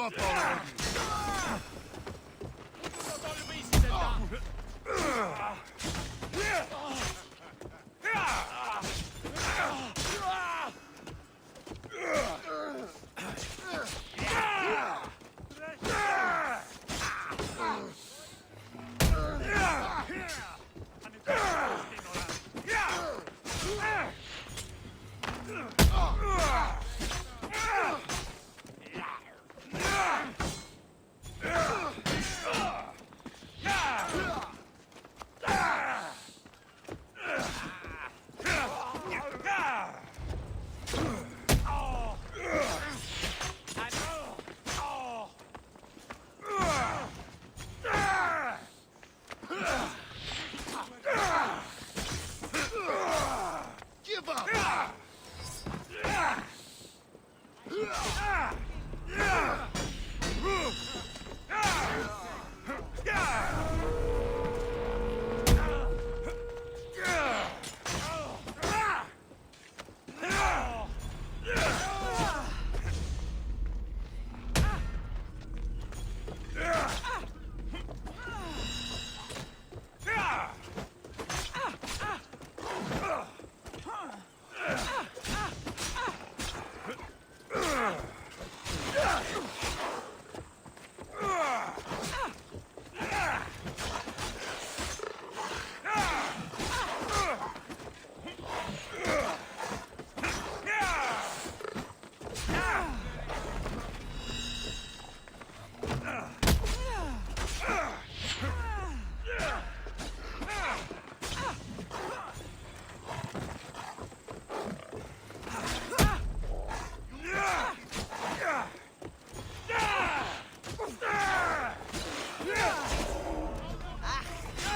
up already! Give up!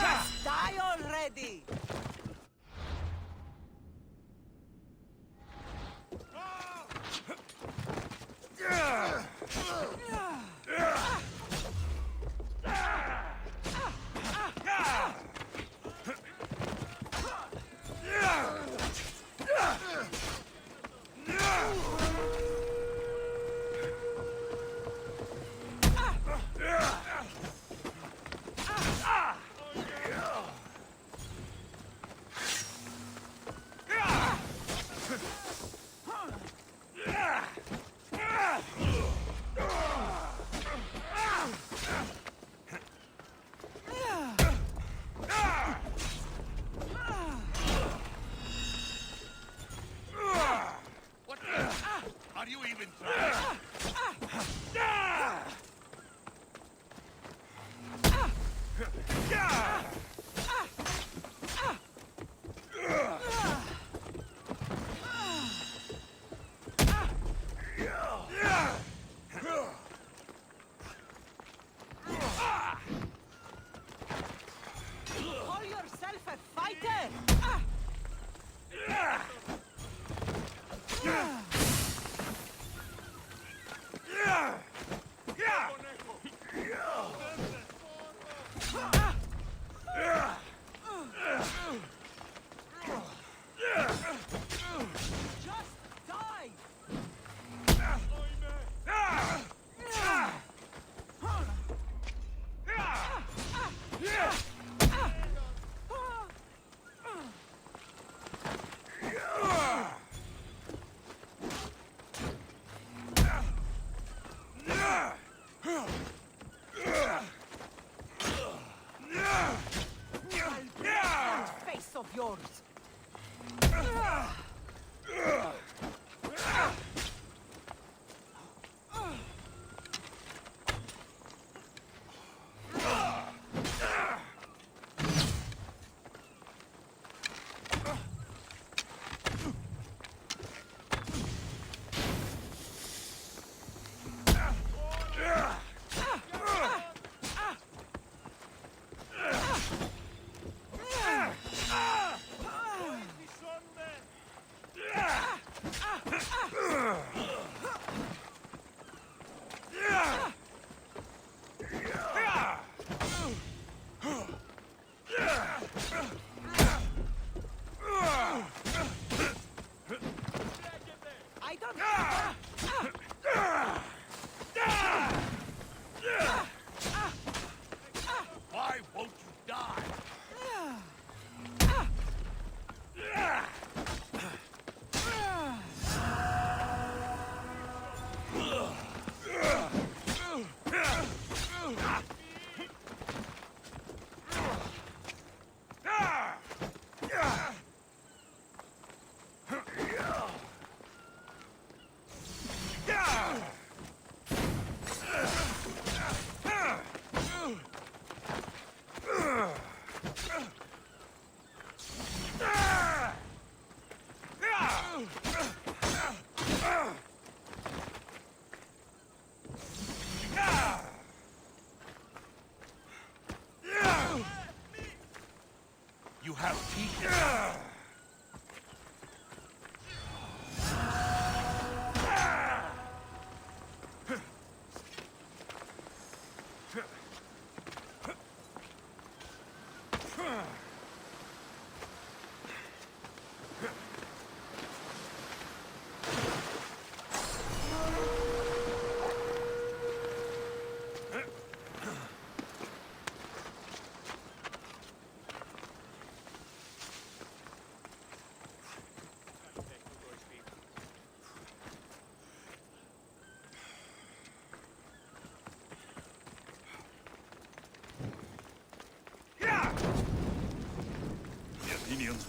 Just die already! Are you even trying? Call yourself a fighter! Just die! That face of yours!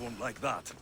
won't like that.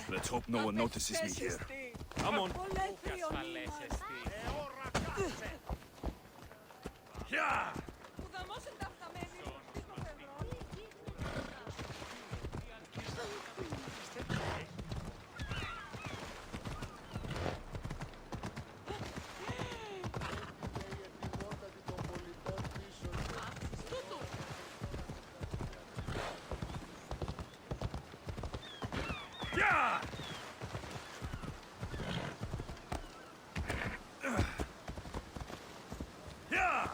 Let's hope no one notices me here. Come on. Yeah! Yeah! Yeah!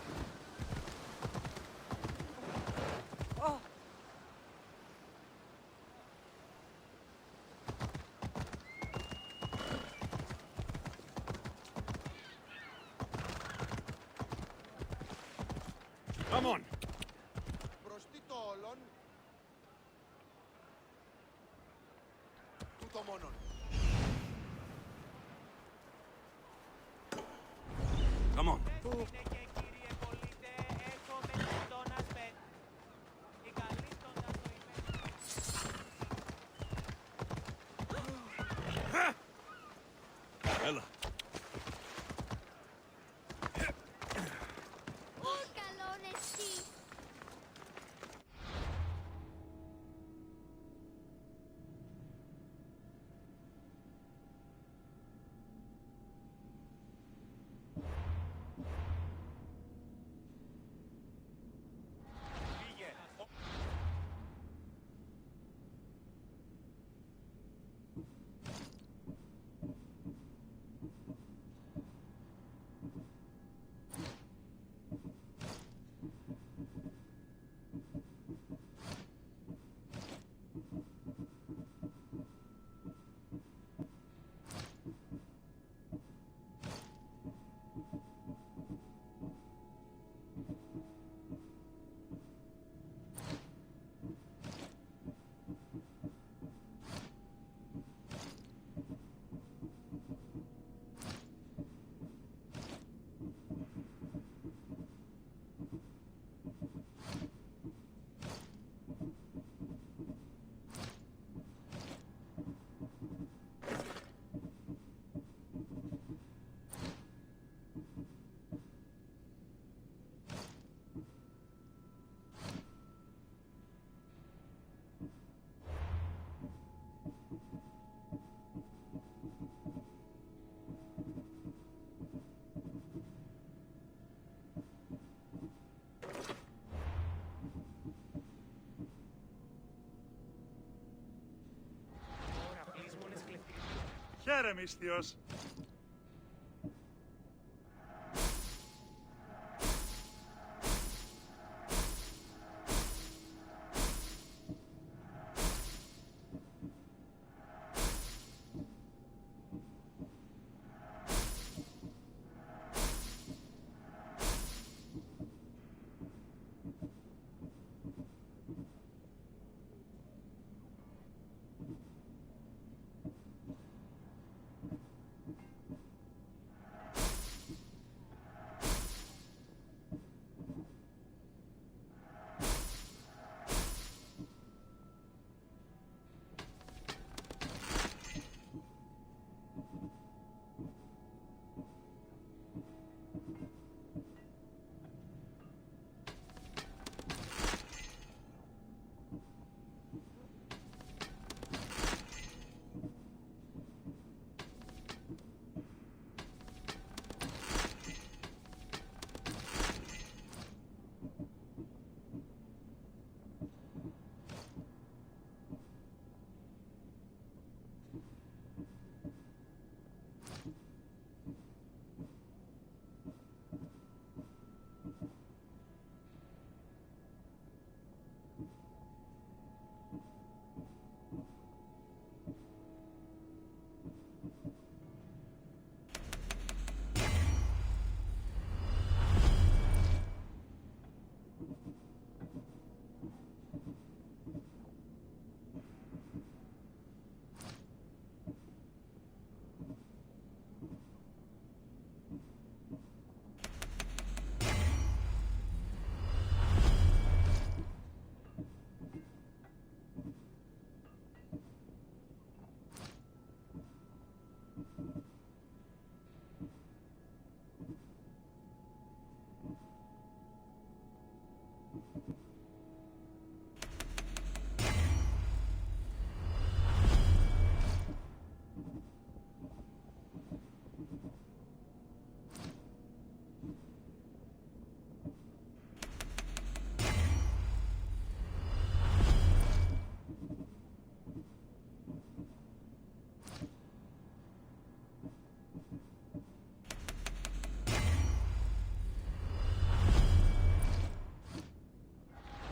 Come on. άλλον. Τούτο μόνον. Come on. Ella. Urkalone si. Χαίρε, μυστιος.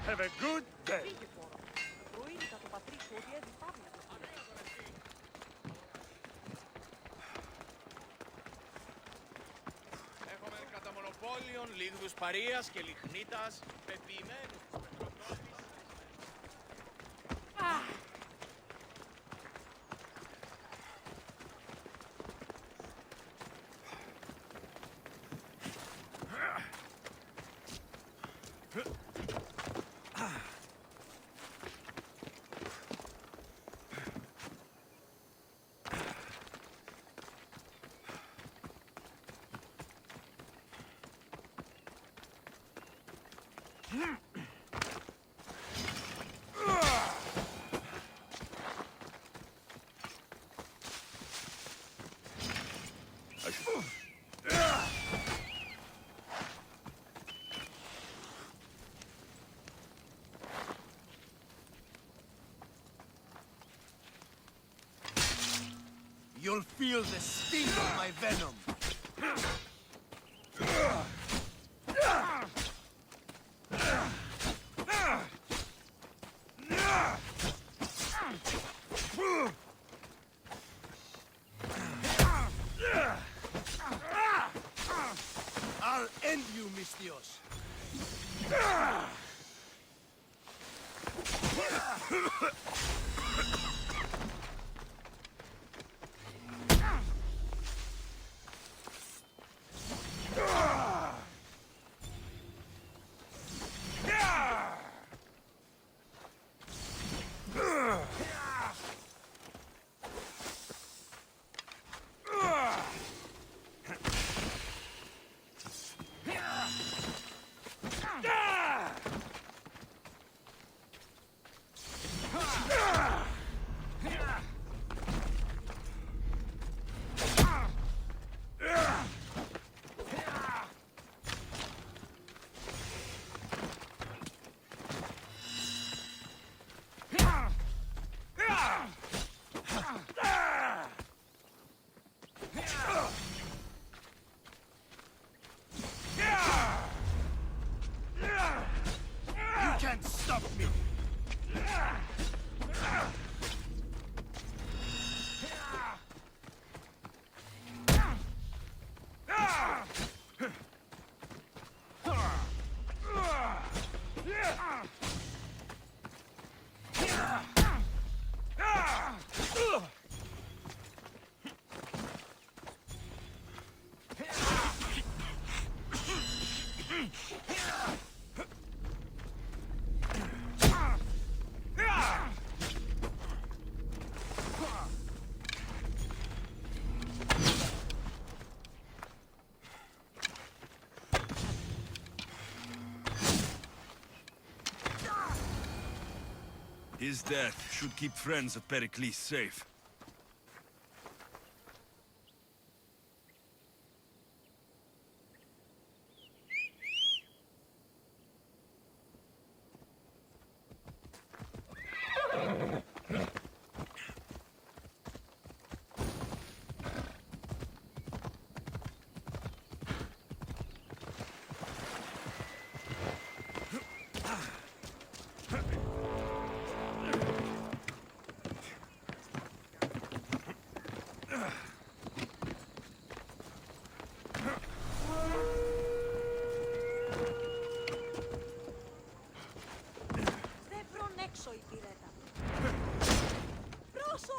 Have a good day. Φύγε τώρα. Πρωί θα το πατρίσω ότι έδει παύλα. Έχουμε κατά μονοπόλιον, λίγδους παρείας και λιχνίτας, πεποιημένους της πετροτόπης. You'll feel the sting of my venom. I'll end you, Misthios. You can't stop me! His death should keep friends of Pericles safe. Δεν βρουν έξω η πυρέτα. Πρόσω!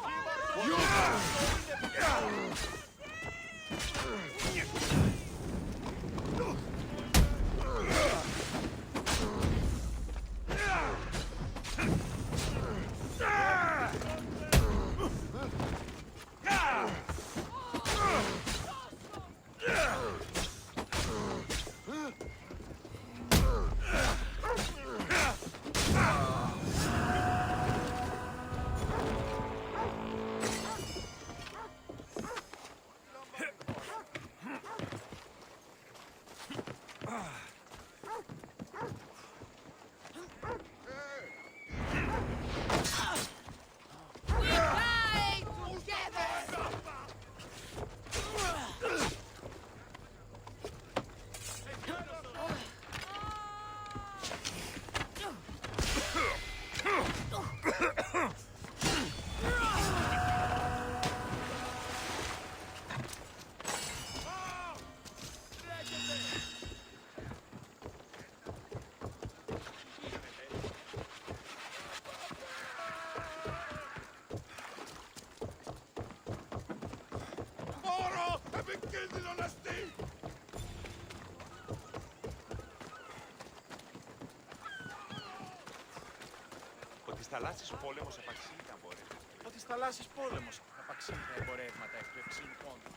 Ότι θαλάσσης πόλεμος απαξίει τα εμπορεύματα. Ότι θαλάσσης πόλεμος απαξίει τα εμπορεύματα εκ του ευξήνου πόντου.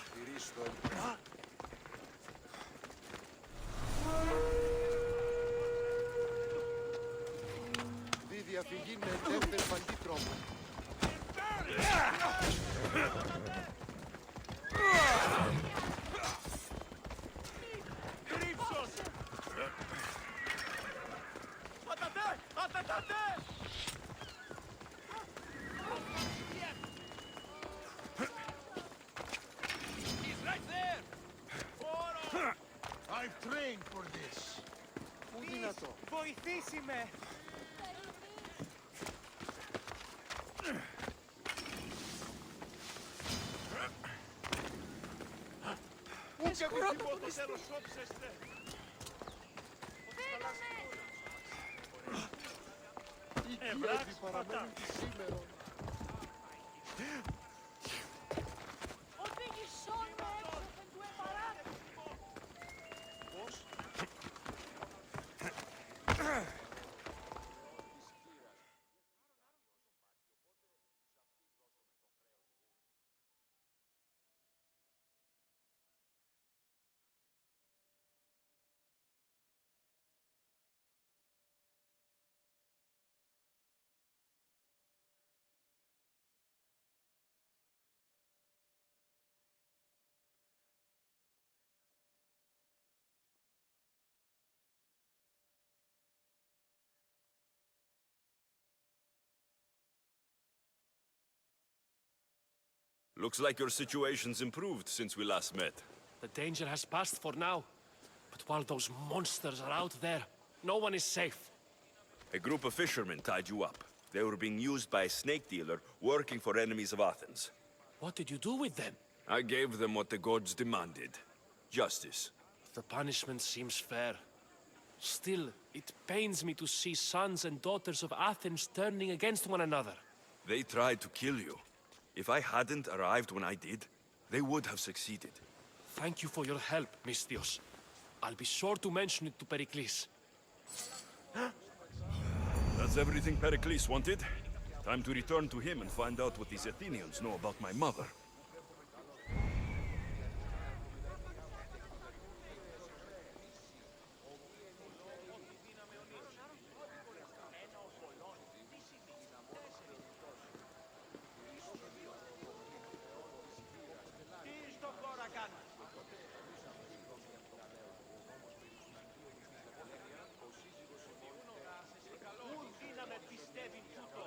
Στηρίσου το Δι διαφυγή με δεύτερη παντήτρομο. train for this. Πού δυνατό. Βοηθήσει με. Ούτε Σκουρότο το τέλος σώψεστε. οι Κίεβοι παραμένουν τη σήμερα. Οδήγησόν με έξωθεν του εμπαράδου. Πώς. Looks like your situation's improved since we last met. The danger has passed for now. But while those monsters are out there, no one is safe. A group of fishermen tied you up. They were being used by a snake dealer working for enemies of Athens. What did you do with them? I gave them what the gods demanded. Justice. The punishment seems fair. Still, it pains me to see sons and daughters of Athens turning against one another. They tried to kill you. If I hadn't arrived when I did, they would have succeeded. Thank you for your help, Misthios. I'll be sure to mention it to Pericles. That's everything Pericles wanted. Time to return to him and find out what these Athenians know about my mother. Τι στο χώρα κάνω. Πού δύναμε πιστεύει τούτο.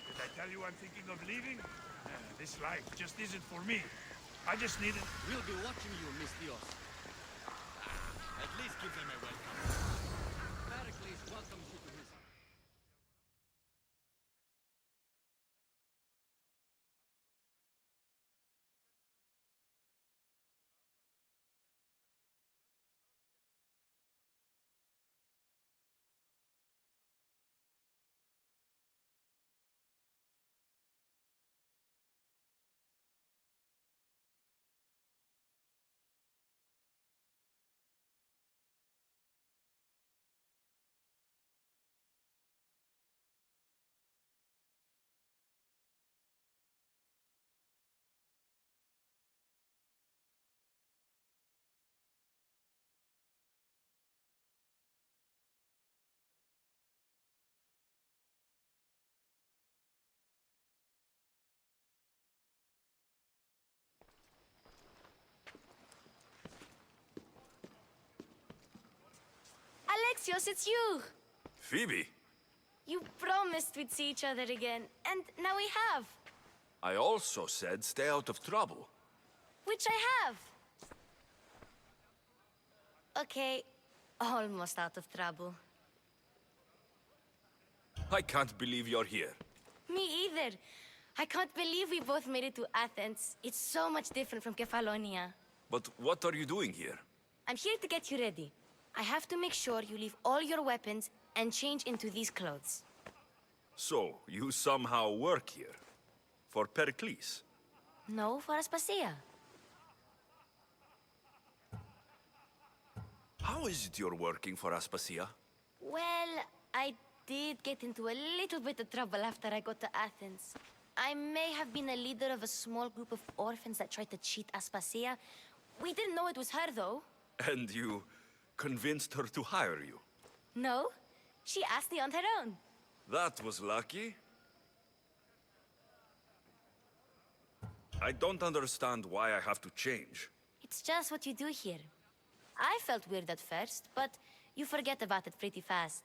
Did I tell you I'm thinking of leaving? This life just isn't for me. I just needed... We'll be watching you, Misthios. At least give them a welcome. Pericles welcomes you to his Alexios, it's you! Phoebe, You promised we'd see each other again, and now we have. I also said stay out of trouble. Which I have. Okay, almost out of trouble. I can't believe you're here. Me either. I can't believe we both made it to Athens. It's so much different from Kefalonia. But what are you doing here? I'm here to get you ready. I have to make sure you leave all your weapons and change into these clothes. So, you somehow work here? For Pericles? No, for Aspasia. How is it you're working for Aspasia? Well, I did get into a little bit of trouble after I got to Athens. I may have been a leader of a small group of orphans that tried to cheat Aspasia. We didn't know it was her, though. And you convinced her to hire you? No, she asked me on her own. That was lucky. I don't understand why I have to change. It's just what you do here. I felt weird at first, but you forget about it pretty fast.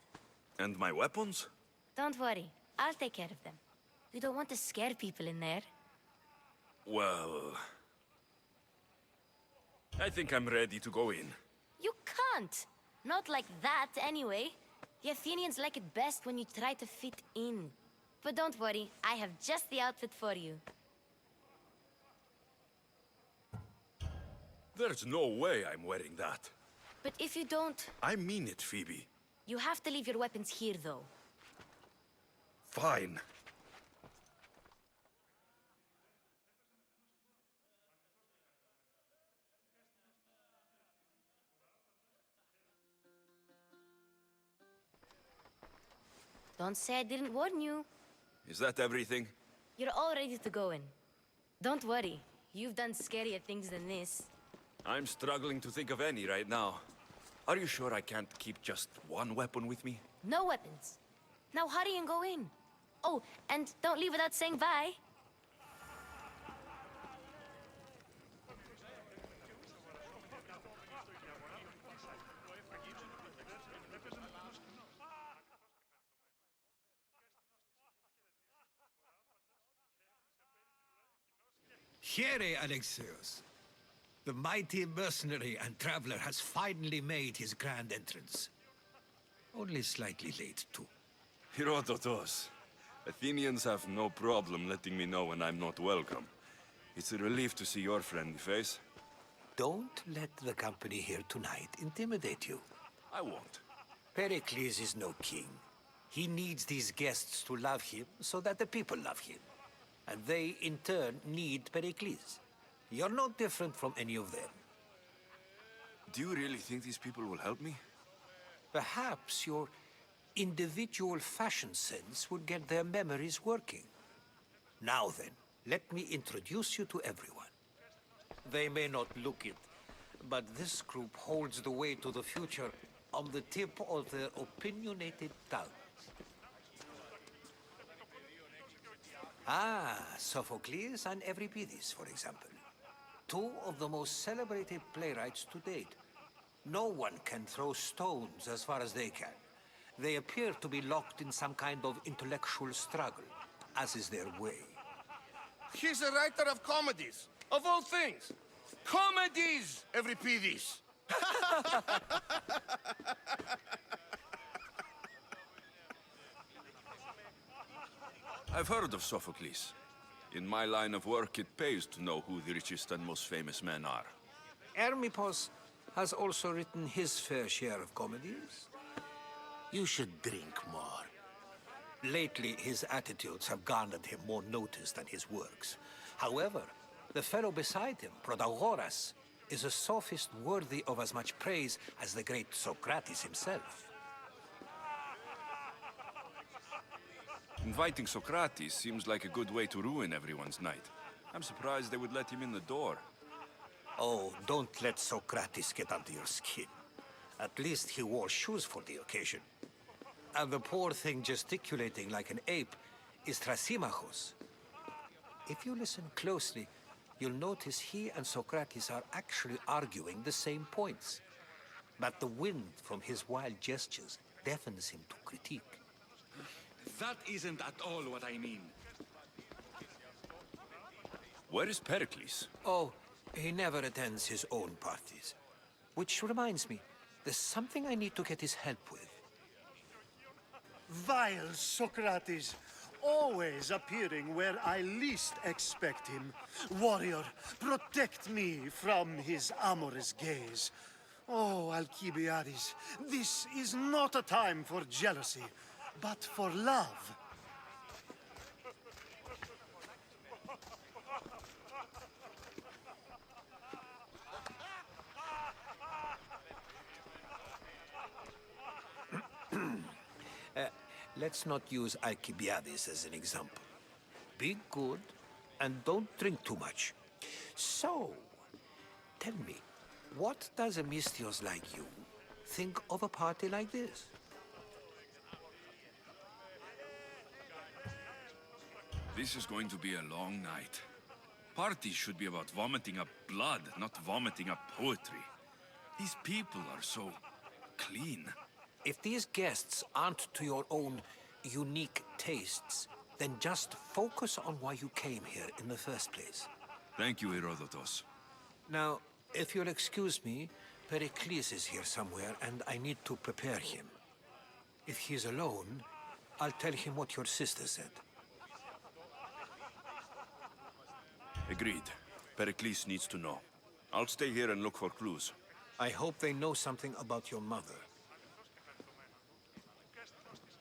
And my weapons? Don't worry, I'll take care of them. You don't want to scare people in there. Well... I think I'm ready to go in. You can't! Not like that, anyway. The Athenians like it best when you try to fit in. But don't worry, I have just the outfit for you. There's no way I'm wearing that. But if you don't, I mean it, Phoebe. you have to leave your weapons here, though. Fine. Don't say I didn't warn you. Is that everything? You're all ready to go in. Don't worry, you've done scarier things than this. I'm struggling to think of any right now. Are you sure I can't keep just one weapon with me? No weapons. Now hurry and go in. Oh, and don't leave without saying bye. Here, Alexios. The mighty mercenary and traveler has finally made his grand entrance. Only slightly late, too. Herodotos. Athenians have no problem letting me know when I'm not welcome. It's a relief to see your friendly face. Don't let the company here tonight intimidate you. I won't. Pericles is no king. He needs these guests to love him so that the people love him. And they, in turn, need Pericles. You're no different from any of them. Do you really think these people will help me? Perhaps your individual fashion sense would get their memories working. Now then, let me introduce you to everyone. They may not look it, but this group holds the way to the future on the tip of their opinionated tongues. Ah, Sophocles and Euripides, for example. Two of the most celebrated playwrights to date. No one can throw stones as far as they can. They appear to be locked in some kind of intellectual struggle, as is their way. He's a writer of comedies, of all things. Comedies, Euripides. I've heard of Sophocles. In my line of work, it pays to know who the richest and most famous men are. Hermippos has also written his fair share of comedies. You should drink more. Lately, his attitudes have garnered him more notice than his works. However, the fellow beside him, Protagoras, is a sophist worthy of as much praise as the great Socrates himself. Inviting Socrates seems like a good way to ruin everyone's night. I'm surprised they would let him in the door. Oh, don't let Socrates get under your skin. At least he wore shoes for the occasion. And the poor thing gesticulating like an ape is Thrasymachos. If you listen closely, you'll notice he and Socrates are actually arguing the same points. but the wind from his wild gestures deafens him to critique. That isn't at all what I mean. Where is Pericles? Oh, he never attends his own parties. Which reminds me, there's something I need to get his help with. Vile Socrates, always appearing where I least expect him. Warrior, protect me from his amorous gaze. Oh, Alcibiades, this is not a time for jealousy, but for love. Let's not use Alcibiades as an example. Be good and don't drink too much. So, tell me, what does a Misthios like you think of a party like this? This is going to be a long night. Parties should be about vomiting up blood, not vomiting up poetry. These people are so clean. If these guests aren't to your own unique tastes, then just focus on why you came here in the first place. Thank you, Herodotus. Now, if you'll excuse me, Pericles is here somewhere, and I need to prepare him. If he's alone, I'll tell him what your sister said. Agreed. Pericles needs to know. I'll stay here and look for clues. I hope they know something about your mother.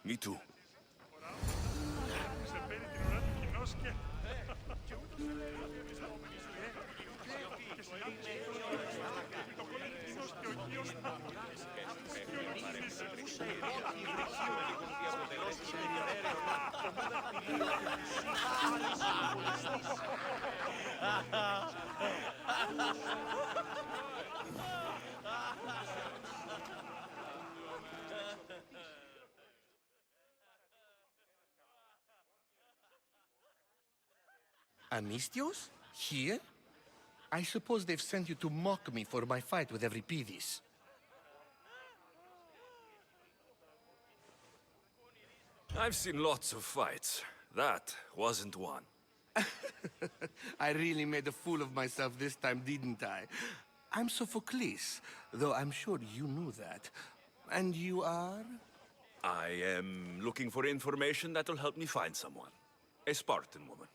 Me too. Amistios? Here? I suppose they've sent you to mock me for my fight with Euripides. I've seen lots of fights. That wasn't one. I really made a fool of myself this time, didn't I? I'm Sophocles, though I'm sure you knew that. And you are? I am looking for information that'll help me find someone. A Spartan woman.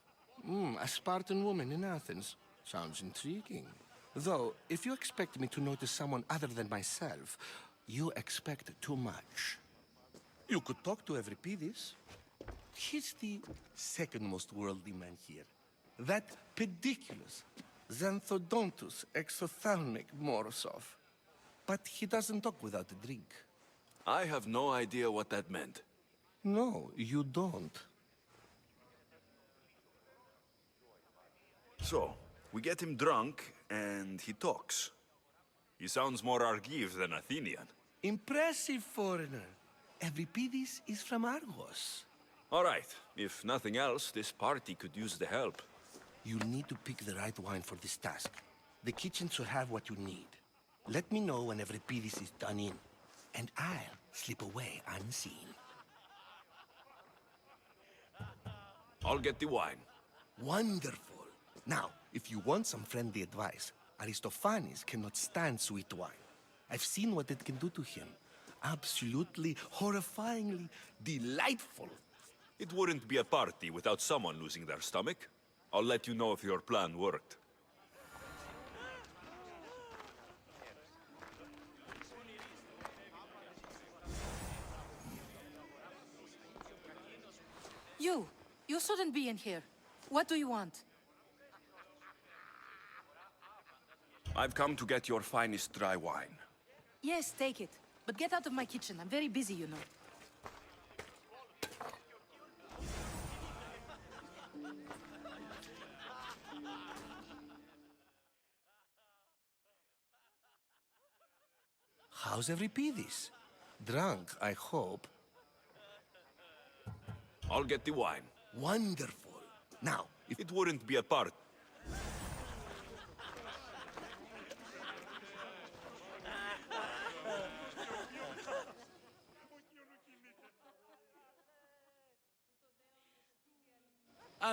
A Spartan woman in Athens. Sounds intriguing. Though, if you expect me to notice someone other than myself, you expect too much. You could talk to Euripides. He's the second most worldly man here. That pediculous, Xanthodontus exophthalmic Morosov. But he doesn't talk without a drink. I have no idea what that meant. No, you don't. So, we get him drunk, and he talks. He sounds more Argive than Athenian. Impressive, foreigner. Euripides is from Argos. All right. If nothing else, this party could use the help. You need to pick the right wine for this task. The kitchen should have what you need. Let me know when Euripides is done in, and I'll slip away unseen. I'll get the wine. Wonderful. Now, if you want some friendly advice, Aristophanes cannot stand sweet wine. I've seen what it can do to him. Absolutely, horrifyingly delightful. It wouldn't be a party without someone losing their stomach. I'll let you know if your plan worked. You shouldn't be in here. What do you want? I've come to get your finest dry wine. Yes, take it. But get out of my kitchen. I'm very busy, you know. How's Euripides? Drunk, I hope. I'll get the wine. Wonderful. Now, if It wouldn't be a party.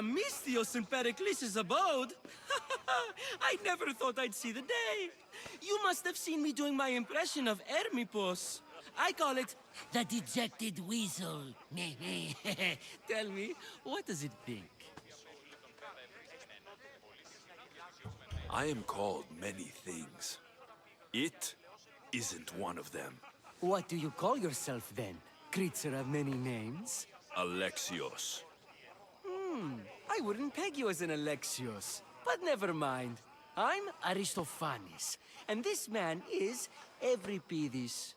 Misthios and Pericles' abode? I never thought I'd see the day. You must have seen me doing my impression of Hermipos. I call it the dejected weasel. Tell me, what does it think? I am called many things. It isn't one of them. What do you call yourself then? Creature of many names? Alexios. I wouldn't peg you as an Alexios, but never mind. I'm Aristophanes, and this man is Euripides.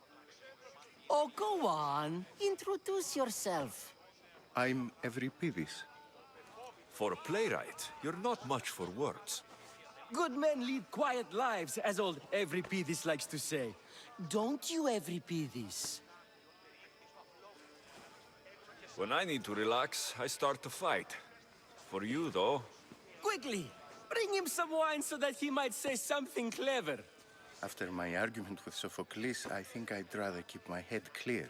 Oh, go on. Introduce yourself. I'm Euripides. For a playwright, you're not much for words. Good men lead quiet lives, as old Euripides likes to say. Don't you, Euripides? When I need to relax, I start to fight. For you, though, Quickly, bring him some wine so that he might say something clever. After my argument with Sophocles, I think I'd rather keep my head clear.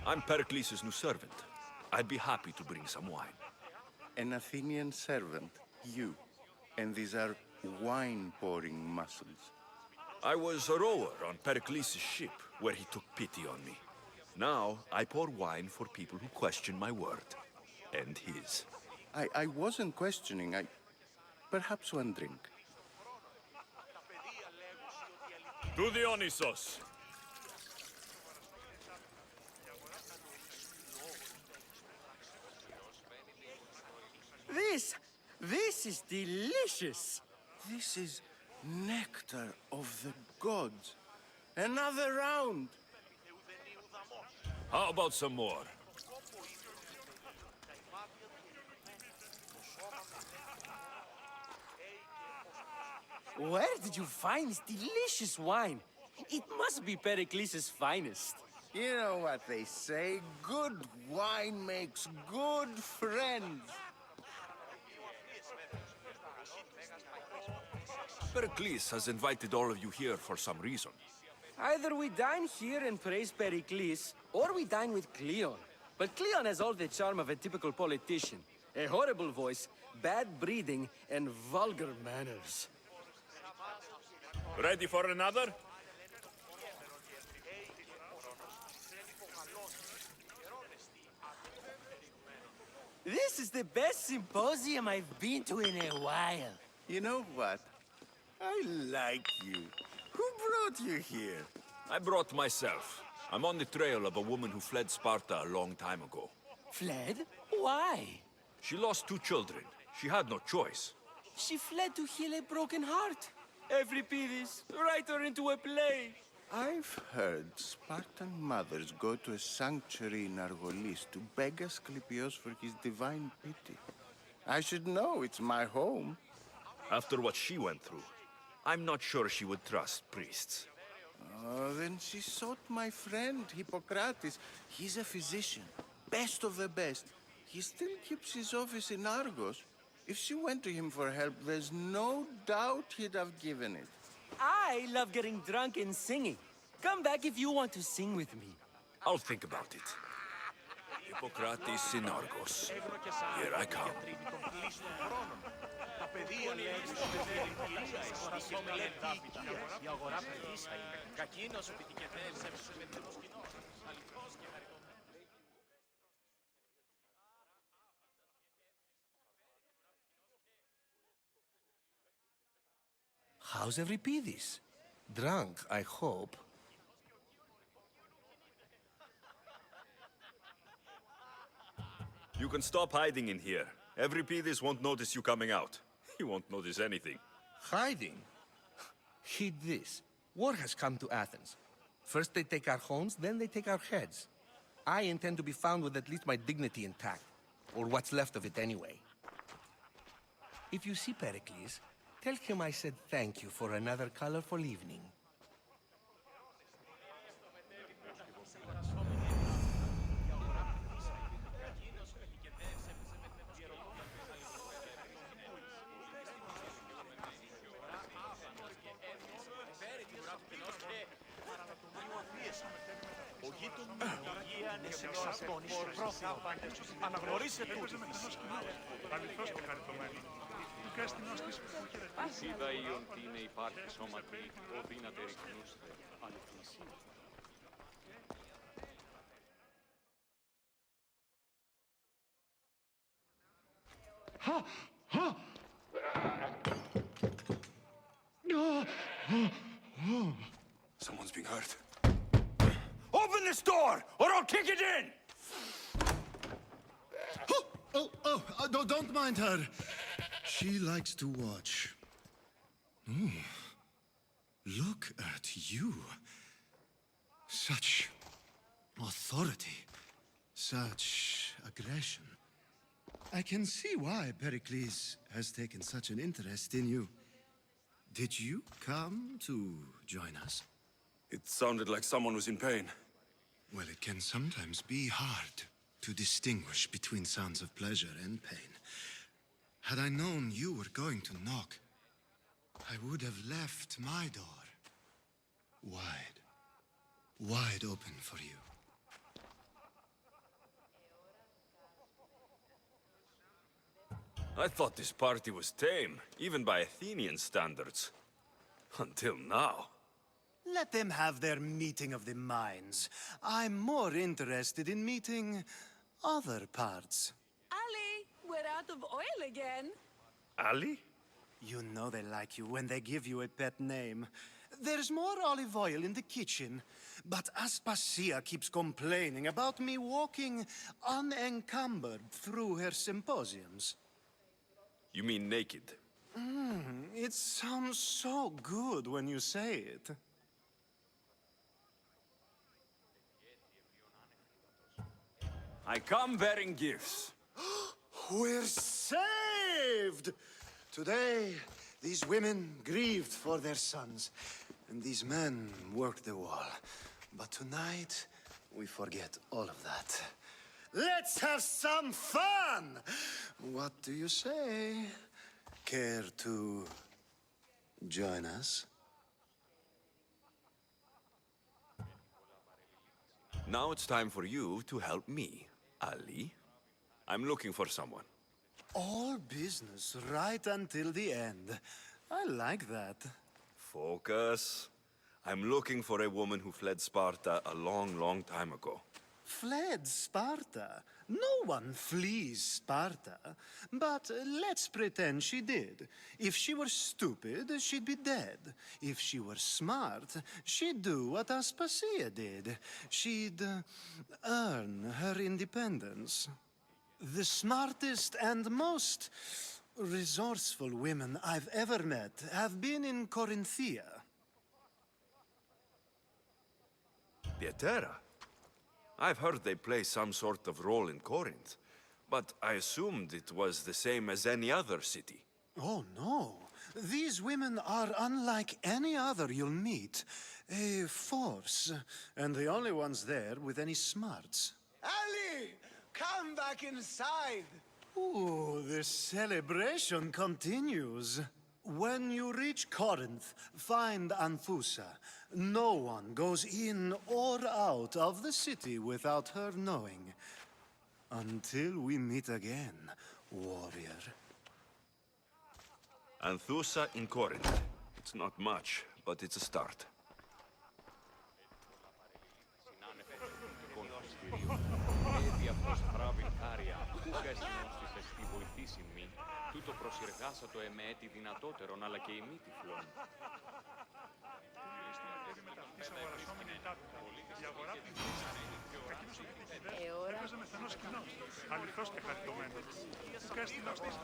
I'm Pericles' new servant. I'd be happy to bring some wine. An Athenian servant, you, and these are wine-pouring muscles. I was a rower on Pericles' ship, where he took pity on me. Now, I pour wine for people who question my word. And his. I wasn't questioning, perhaps one drink. To Dionysos! This is delicious. This is nectar of the gods. Another round! How about some more? Where did you find this delicious wine? It must be Pericles' finest. You know what they say, good wine makes good friends. Pericles has invited all of you here for some reason. Either we dine here and praise Pericles, or we dine with Cleon. But Cleon has all the charm of a typical politician. A horrible voice, bad breeding, and vulgar manners. Ready for another? This is the best symposium I've been to in a while. You know what? I like you. Who brought you here? I brought myself. I'm on the trail of a woman who fled Sparta a long time ago. Fled? Why? She lost 2 children. She had no choice. She fled to heal a broken heart. Euripides, write her into a play. I've heard Spartan mothers go to a sanctuary in Argolis to beg Asclepios for his divine pity. I should know, it's my home. After what she went through, I'm not sure she would trust priests. Oh, then she sought my friend, Hippocrates. He's a physician, best of the best. He still keeps his office in Argos. If she went to him for help, there's no doubt he'd have given it. I love getting drunk and singing. Come back if you want to sing with me. I'll think about it. Hippocrates in Argos. Here I come. How's Euripides? Drunk, I hope. You can stop hiding in here. Euripides won't notice you coming out. He won't notice anything. Hiding? Heed this. War has come to Athens. First they take our homes, then they take our heads. I intend to be found with at least my dignity intact. Or what's left of it anyway. If you see Pericles, tell him I said thank you for another colorful evening. Αναγνωρίστε τούτη. Αληθώς και χαριτωμένο. Του κάστηνος της που χαιρετίζει. Είδα ιον τι είναι υπάρχει σώματι, ο δύναται ρυκνούστε, αληθισί. Someone's being hurt. Open this door, or I'll kick it in! Don't mind her. She likes to watch. Oh, look at you. Such authority, such aggression. I can see why Pericles has taken such an interest in you. Did you come to join us? It sounded like someone was in pain. Well, it can sometimes be hard to distinguish between sounds of pleasure and pain. Had I known you were going to knock, I would have left my door wide open for you. I thought this party was tame, even by Athenian standards. Until now. Let them have their meeting of the minds. I'm more interested in meeting other parts. Ali, we're out of oil again. Ali? You know they like you when they give you a pet name. There's more olive oil in the kitchen, but Aspasia keeps complaining about me walking unencumbered through her symposiums. You mean naked? It sounds so good when you say it. I come bearing gifts. We're saved! Today, these women grieved for their sons, and these men worked the wall. But tonight, we forget all of that. Let's have some fun! What do you say? Care to join us? Now it's time for you to help me, Ali. I'm looking for someone. All business right until the end. I like that. Focus. I'm looking for a woman who fled Sparta a long, long time ago. Fled Sparta? No one flees Sparta. But let's pretend she did. If she were stupid, she'd be dead. If she were smart, she'd do what Aspasia did. She'd earn her independence. The smartest and most resourceful women I've ever met have been in Corinthia. Pieterra? I've heard they play some sort of role in Corinth, but I assumed it was the same as any other city. Oh, no. These women are unlike any other you'll meet. A force, and the only ones there with any smarts. Ali! Come back inside! Ooh, the celebration continues. When you reach Corinth, find Anthusa. No one goes in or out of the city without her knowing. Until we meet again, warrior. Anthusa in Corinth. It's not much, but it's a start. Τούτο προσυργάσατο εμέ τη δυνατότερον αλλά και ημίτυφλον. Έπαιζε μεθανός κοινός. Αληθώς και χαριτωμένος. Του κάστηνος της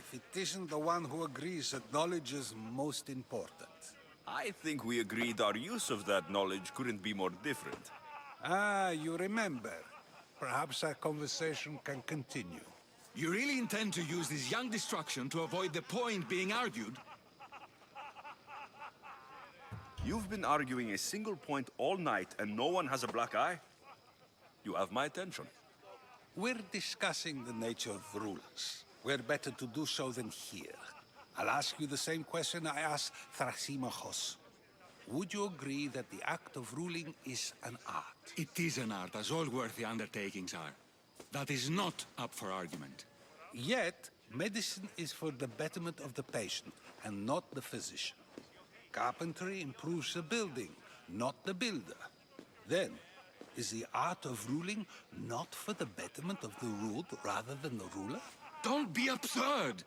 If it isn't the one who agrees that knowledge is most important. I think we agreed our use of that knowledge couldn't be more different. You remember. Perhaps our conversation can continue. You really intend to use this young destruction to avoid the point being argued? You've been arguing a single point all night and no one has a black eye? You have my attention. We're discussing the nature of rules. where better to do so than here? I'll ask you the same question I asked Thrasimachos. Would you agree that the act of ruling is an art? It is an art, as all worthy undertakings are. That is not up for argument. Yet, medicine is for the betterment of the patient, and not the physician. Carpentry improves the building, not the builder. Then, is the art of ruling not for the betterment of the ruled rather than the ruler? Don't be absurd!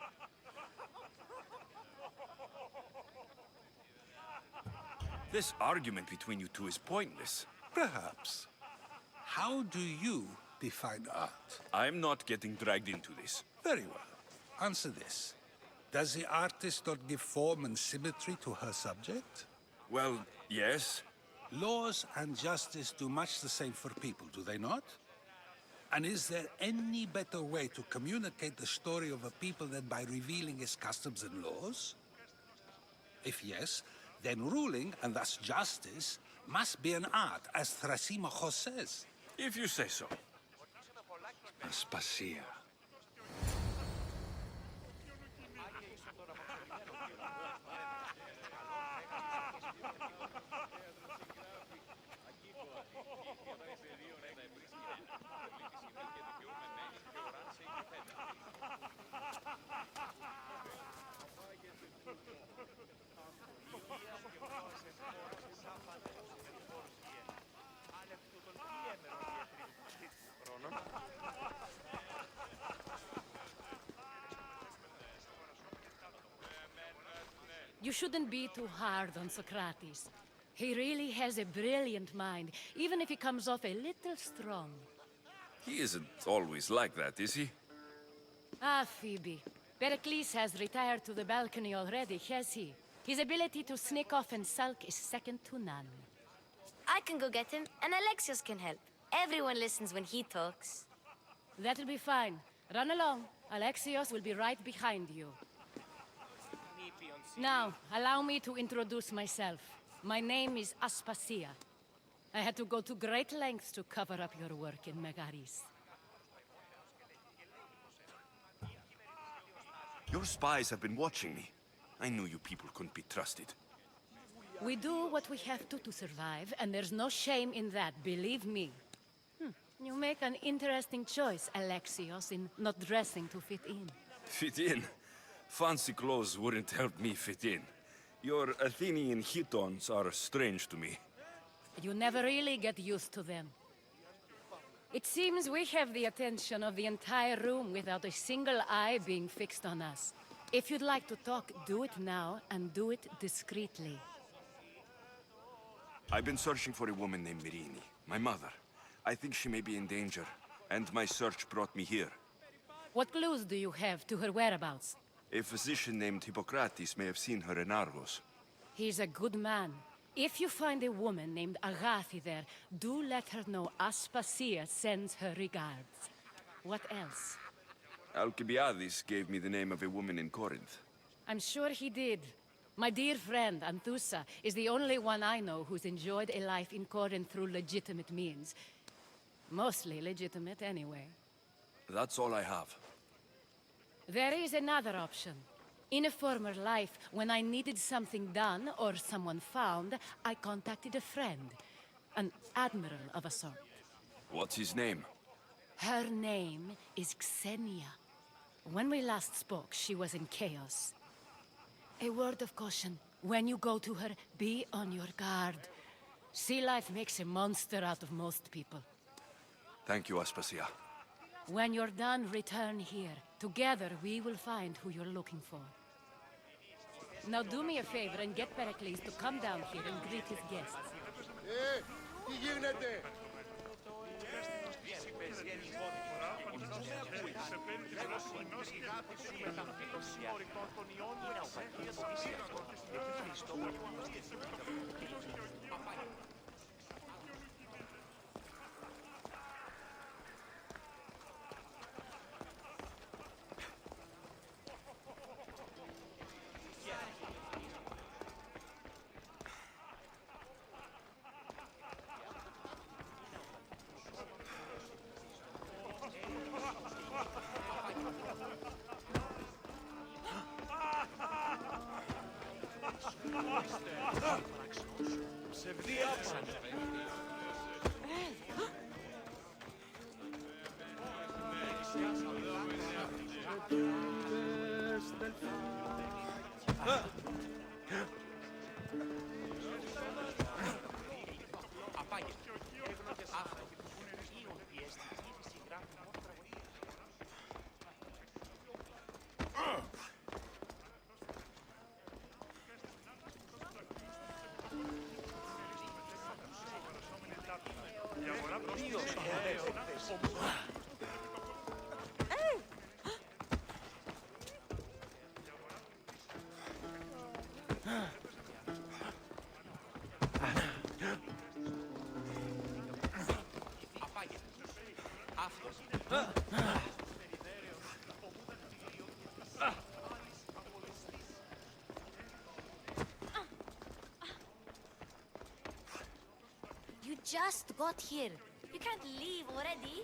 This argument between you two is pointless. Perhaps. How do you define art? I'm not getting dragged into this. Very well. Answer this. Does the artist not give form and symmetry to her subject? Well, yes. Laws and justice do much the same for people, do they not? And is there any better way to communicate the story of a people than by revealing its customs and laws? If yes, then ruling, and thus justice, must be an art, as Thrasimachos says. If you say so. Aspasia. You shouldn't be too hard on Socrates. He really has a brilliant mind, even if he comes off a little strong. He isn't always like that, is he? Ah, Phoebe. Pericles has retired to the balcony already, has he? His ability to sneak off and sulk is second to none. I can go get him, and Alexios can help. Everyone listens when he talks. That'll be fine. Run along. Alexios will be right behind you. Now, allow me to introduce myself. My name is Aspasia. I had to go to great lengths to cover up your work in Megaris. Your spies have been watching me. I knew you people couldn't be trusted. We do what we have to survive, and there's no shame in that, believe me. You make an interesting choice, Alexios, in not dressing to fit in. Fit in? Fancy clothes wouldn't help me fit in. Your Athenian chitons are strange to me. You never really get used to them. It seems we have the attention of the entire room without a single eye being fixed on us. If you'd like to talk, do it now, and do it discreetly. I've been searching for a woman named Myrine, my mother. I think she may be in danger, and my search brought me here. What clues do you have to her whereabouts? A physician named Hippocrates may have seen her in Argos. He's a good man. If you find a woman named Agathi there, do let her know Aspasia sends her regards. What else? Alcibiades gave me the name of a woman in Corinth. I'm sure he did. My dear friend, Anthusa, is the only one I know who's enjoyed a life in Corinth through legitimate means. Mostly legitimate, anyway. That's all I have. There is another option. In a former life, when I needed something done or someone found, I contacted a friend. An admiral of a sort. What's his name? Her name is Xenia. When we last spoke, she was in chaos. A word of caution. When you go to her, be on your guard. Sea life makes a monster out of most people. Thank you, Aspasia. When you're done, return here. Together, we will find who you're looking for. Now do me a favor and get Pericles to come down here and greet his guests. Τι γίνεται? You just got here. You can't leave already.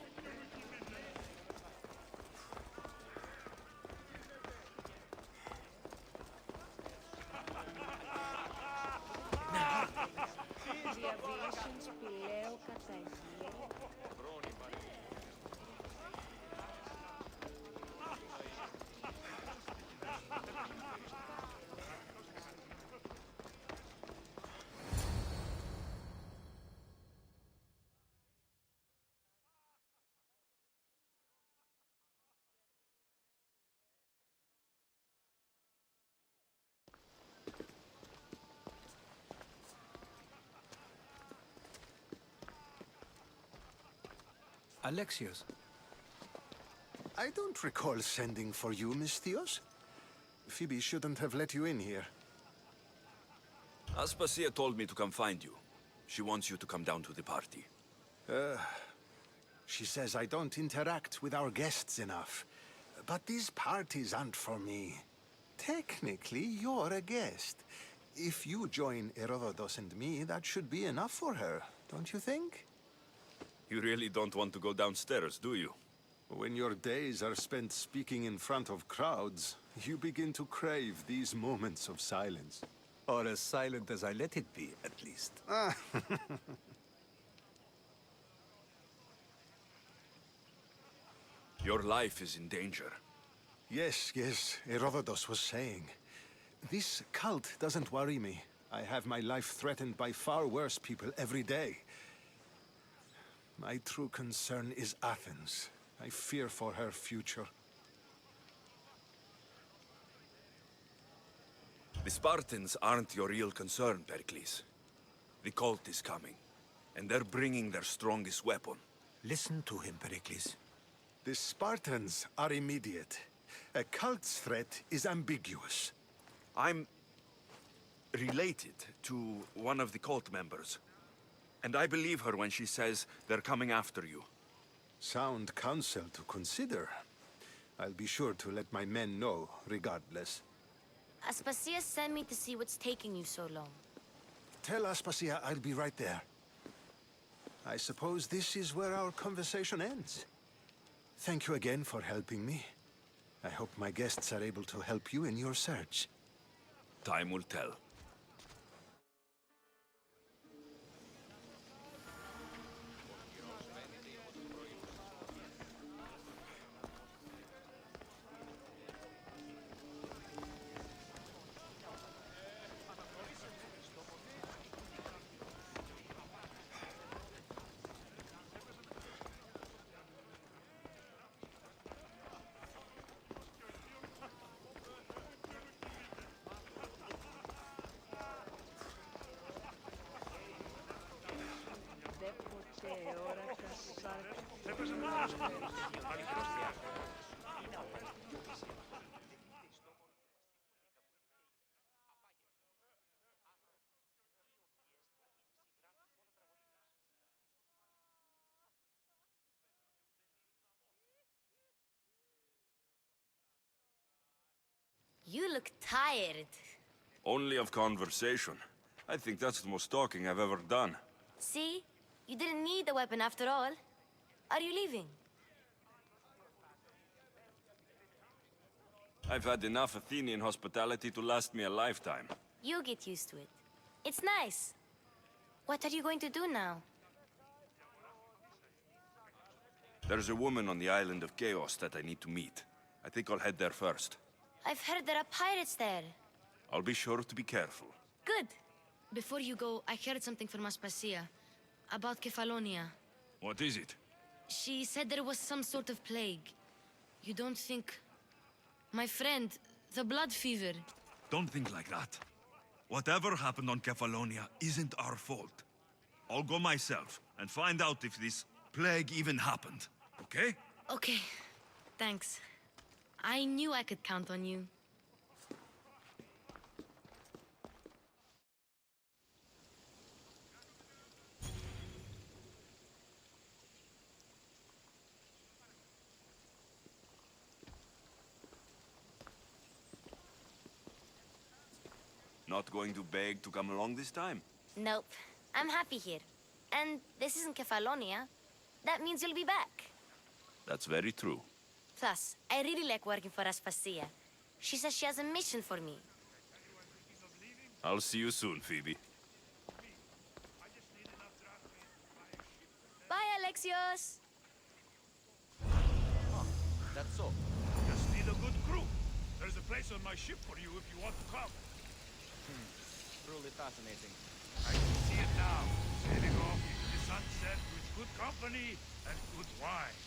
Alexios. I don't recall sending for you, Misthios. Phoebe shouldn't have let you in here. Aspasia told me to come find you. She wants you to come down to the party. She says I don't interact with our guests enough. But these parties aren't for me. Technically, you're a guest. If you join Herodotus and me, that should be enough for her, don't you think? You really don't want to go downstairs, do you? When your days are spent speaking in front of crowds, you begin to crave these moments of silence. Or as silent as I let it be, at least. Your life is in danger. Yes, Herodotus was saying. This cult doesn't worry me. I have my life threatened by far worse people every day. My true concern is Athens. I fear for her future. The Spartans aren't your real concern, Pericles. The cult is coming, and they're bringing their strongest weapon. Listen to him, Pericles. The Spartans are immediate. A cult's threat is ambiguous. I'm related to one of the cult members. And I believe her when she says they're coming after you. Sound counsel to consider. I'll be sure to let my men know, regardless. Aspasia sent me to see what's taking you so long. Tell Aspasia I'll be right there. I suppose this is where our conversation ends. Thank you again for helping me. I hope my guests are able to help you in your search. Time will tell. You look tired. Only of conversation. I think that's the most talking I've ever done. See? You didn't need a weapon after all. Are you leaving? I've had enough Athenian hospitality to last me a lifetime. You get used to it. It's nice. What are you going to do now? There's a woman on the island of Chaos that I need to meet. I think I'll head there first. I've heard there are pirates there. I'll be sure to be careful. Good. Before you go, I heard something from Aspasia about Kefalonia. What is it? She said there was some sort of plague. You don't think... My friend, the blood fever. Don't think like that. Whatever happened on Kefalonia isn't our fault. I'll go myself and find out if this plague even happened, okay? Okay. Thanks. I knew I could count on you. Not going to beg to come along this time? Nope. I'm happy here. And this isn't Kefalonia. That means you'll be back. That's very true. Plus, I really like working for Aspasia. She says she has a mission for me. I'll see you soon, Phoebe. Bye, Alexios! That's all. Just need a good crew. There's a place on my ship for you if you want to come. Truly fascinating. I can see it now. Sailing off into the sunset with good company and good wine.